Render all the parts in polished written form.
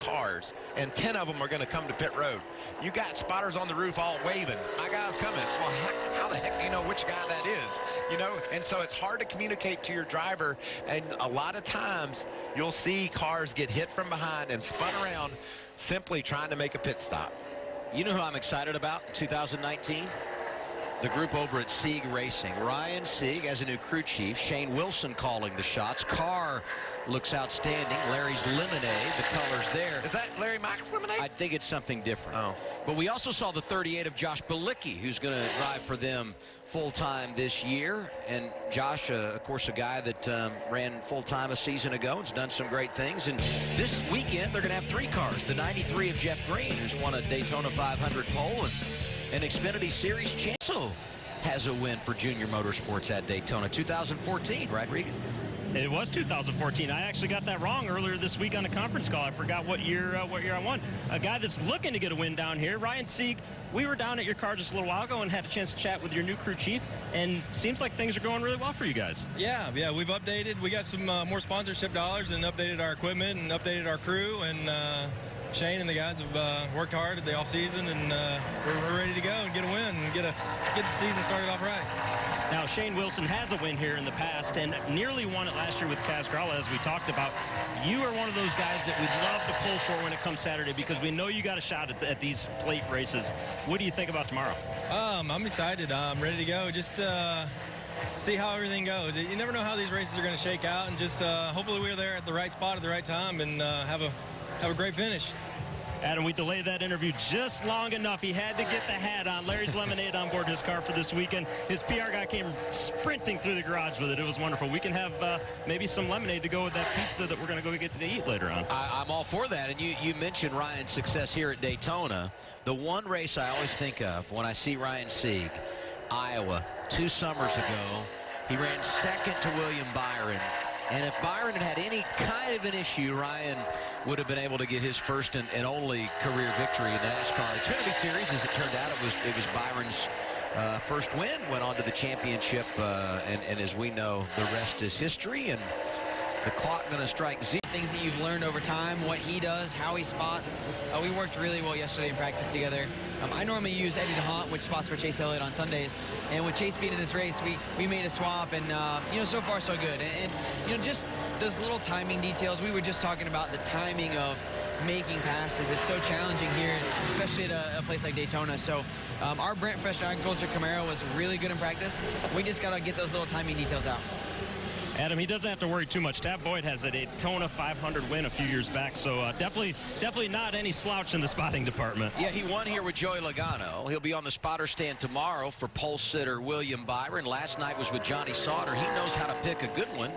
cars, and 10 of them are going to come to pit road. You got spotters on the roof all waving. My guy's coming. Well, how the heck do you know which guy that is? You know, and so it's hard to communicate to your driver, and a lot of times you'll see cars get hit from behind and spun around simply trying to make a pit stop. You know who I'm excited about in 2019? The group over at Sieg Racing. Ryan Sieg as a new crew chief. Shane Wilson calling the shots. Car looks outstanding. Larry's Lemonade, the colors there. Is that Larry Mack's Lemonade? I think it's something different. Oh. But we also saw the 38 of Josh Balicki, who's going to drive for them full-time this year. And Josh, of course, a guy that ran full-time a season ago and has done some great things. And this weekend, they're going to have 3 cars. The 93 of Jeff Green, who's won a Daytona 500 pole, and an Xfinity Series champ. Also has a win for Junior Motorsports at Daytona. 2014, right, Regan? It was 2014. I actually got that wrong earlier this week on a conference call. I forgot what year I won. A guy that's looking to get a win down here, Ryan Sieg. We were down at your car just a little while ago and had a chance to chat with your new crew chief, and seems like things are going really well for you guys. Yeah, we've updated. We got some more sponsorship dollars and updated our equipment and updated our crew, and Shane and the guys have worked hard at the off-season, and we're ready to go and get a win and get the season started off right. Now, Shane Wilson has a win here in the past and nearly won it last year with Kaz Gralla, as we talked about. You are one of those guys that we'd love to pull for when it comes Saturday, because we know you got a shot at these plate races. What do you think about tomorrow? I'm excited. I'm ready to go. Just see how everything goes. You never know how these races are going to shake out, and just hopefully we're there at the right spot at the right time and have a great finish. Adam, we delayed that interview just long enough. He had to get the hat on. Larry's Lemonade on board his car for this weekend. His PR guy came sprinting through the garage with it. It was wonderful. We can have maybe some lemonade to go with that pizza that we're going to go get to eat later on. I'm all for that. And you mentioned Ryan's success here at Daytona. The one race I always think of when I see Ryan Sieg, Iowa, 2 summers ago, he ran second to William Byron. And if Byron had any kind of an issue, Ryan would have been able to get his first and only career victory in the NASCAR Xfinity Series. As it turned out, it was Byron's first win, went on to the championship, and as we know, the rest is history, and the clock going to strike zero. Things that you've learned over time, what he does, how he spots. We worked really well yesterday in practice together. I normally use Eddie DeHaan, which spots for Chase Elliott on Sundays. And with Chase being in this race, we made a swap, and so far so good. And just those little timing details. We were just talking about the timing of making passes is so challenging here, especially at a place like Daytona. So our Brent Fresh Agriculture Camaro was really good in practice. We just got to get those little timing details out. Adam, he doesn't have to worry too much. Tab Boyd has a Daytona 500 win a few years back, so definitely not any slouch in the spotting department. Yeah, he won here with Joey Logano. He'll be on the spotter stand tomorrow for pole sitter William Byron. Last night was with Johnny Sauter. He knows how to pick a good one.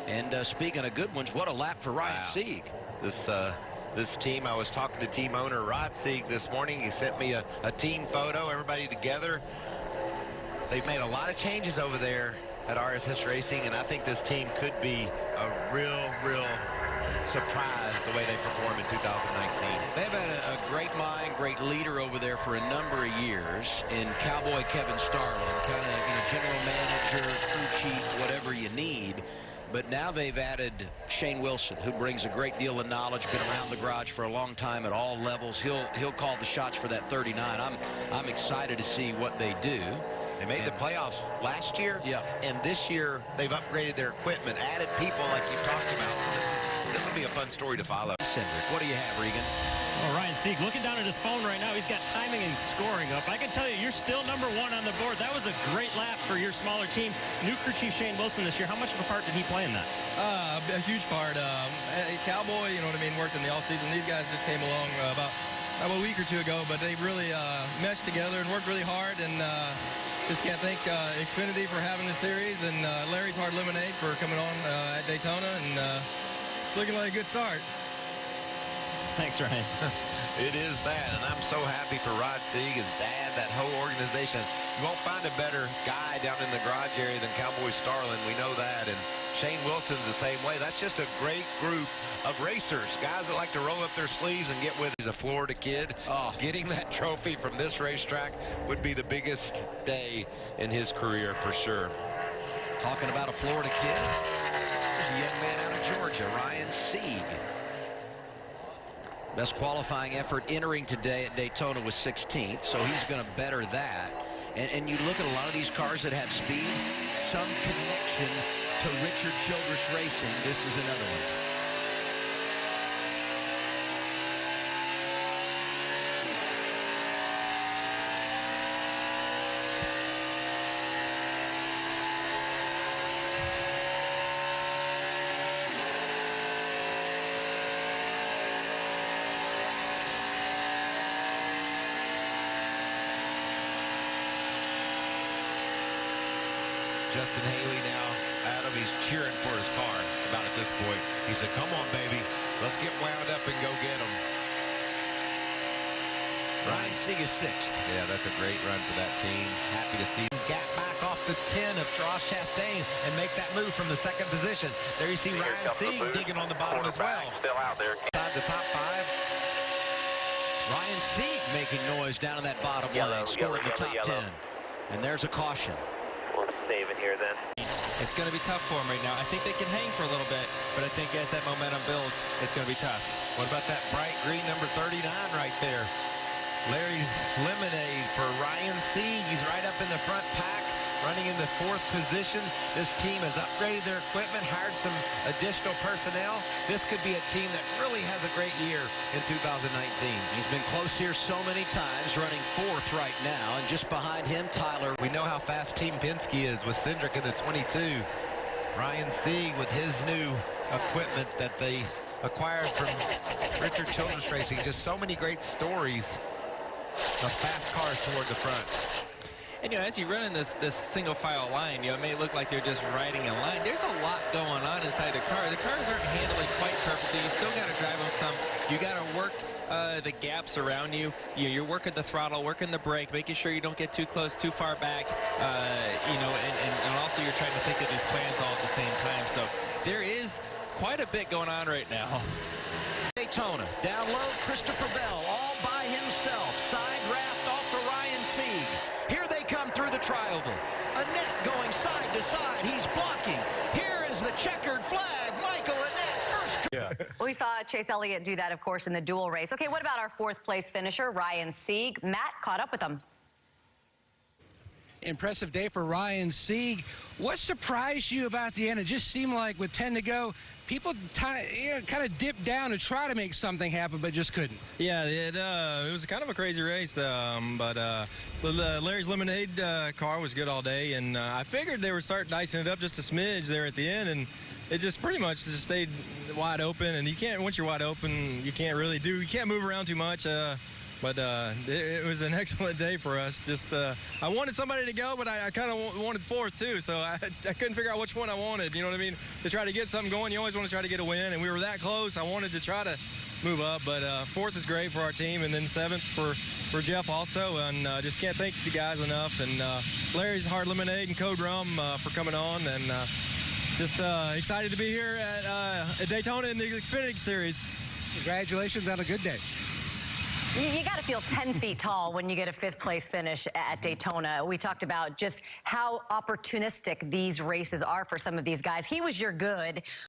And speaking of good ones, what a lap for Ryan Sieg. This team, I was talking to team owner Rod Sieg this morning. He sent me a team photo, everybody together. They've made a lot of changes over there at RSS Racing, and I think this team could be a real surprise the way they perform in 2019. They've had a great mind, great leader over there for a number of years in Cowboy Kevin Starlin, kind of general manager, crew chief, whatever you need. But now they've added Shane Wilson, who brings a great deal of knowledge, been around the garage for a long time at all levels. He'll call the shots for that 39. I'm excited to see what they do. They made the playoffs last year, and this year they've upgraded their equipment, added people like you talked about. So this will be a fun story to follow. What do you have, Regan? Oh, Ryan Sieg, looking down at his phone right now, he's got timing and scoring up. I can tell you, you're still #1 on the board. That was a great lap for your smaller team. New crew chief Shane Wilson this year, how much of a part did he play in that? A huge part. Cowboy, you know what I mean, worked in the offseason. These guys just came along about a week or 2 ago, but they really meshed together and worked really hard, and just can't thank Xfinity for having this series, and Larry's Hard Lemonade for coming on at Daytona, and it's looking like a good start. Thanks, Ryan. It is that, and I'm so happy for Rod Sieg, his dad, that whole organization. You won't find a better guy down in the garage area than Cowboy Starlin. We know that, and Shane Wilson's the same way. That's just a great group of racers, guys that like to roll up their sleeves and get with it. He's a Florida kid. Getting that trophy from this racetrack would be the biggest day in his career for sure. Talking about a Florida kid, there's a young man out of Georgia, Ryan Sieg. Best qualifying effort entering today at Daytona was 16th, so he's going to better that. And you look at a lot of these cars that have speed, some connection to Richard Childress Racing. This is another one. Justin Haley now, Adam, he's cheering for his car about at this point. He said, come on, baby. Let's get wound up and go get him. Ryan Sieg is 6th. Yeah, that's a great run for that team. Happy to see him gap back off the 10 of Ross Chastain and make that move from the 2nd position. There you see Ryan Sieg digging on the bottom as well. Still out there. Inside the top 5. Ryan Sieg making noise down in that bottom lane, scoring the top 10. And there's a caution. We'll save it here then. It's going to be tough for them right now. I think they can hang for a little bit, but I think as that momentum builds, it's going to be tough. What about that bright green number 39 right there? Larry's lemonade for Ryan Sieg. He's right up in the front pack, running in the 4th position. This team has upgraded their equipment, hired some additional personnel. This could be a team that really has a great year in 2019. He's been close here so many times, running 4th right now, and just behind him, Tyler. We know how fast Team Penske is with Cindric in the 22. Ryan Sieg with his new equipment that they acquired from Richard Childress Racing. Just so many great stories of fast cars toward the front. And, you know, as you run in this single file line, you know, it may look like they're just riding a line. There's a lot going on inside the car. The cars aren't handling quite perfectly. You still got to drive them some. You got to work the gaps around you. You're working the throttle, working the brake, making sure you don't get too close, too far back. You know, and also you're trying to think of these plans all at the same time. So there is quite a bit going on right now. Daytona, down low, Christopher Bell, all by himself. Side raft off to Ryan Sieg. Here they come through the tri-oval. Annette going side to side. He's blocking. Here is the checkered flag. Michael Annette first. Yeah. We saw Chase Elliott do that, of course, in the dual race. Okay, what about our 4th place finisher, Ryan Sieg? Matt caught up with him. Impressive day for Ryan Sieg. What surprised you about the end? It just seemed like with 10 to go, people kind of dipped down to try to make something happen, but just couldn't. Yeah, it was kind of a crazy race, but Larry's Lemonade car was good all day, and I figured they were starting dicing it up just a smidge there at the end, and it just pretty much just stayed wide open. And you can't, once you're wide open, you can't move around too much. But it was an excellent day for us. Just I wanted somebody to go, but I kind of wanted 4th too, so I couldn't figure out which one I wanted. You know what I mean? To try to get something going, you always want to try to get a win, and we were that close. I wanted to try to move up, but 4th is great for our team, and then 7th for Jeff also. And just can't thank the guys enough. And Larry's Hard Lemonade and Code Rum for coming on, and just excited to be here at Daytona in the Xfinity Series. Congratulations on a good day. You got to feel 10 feet tall when you get a 5th place finish at Daytona. We talked about just how opportunistic these races are for some of these guys. He was your good.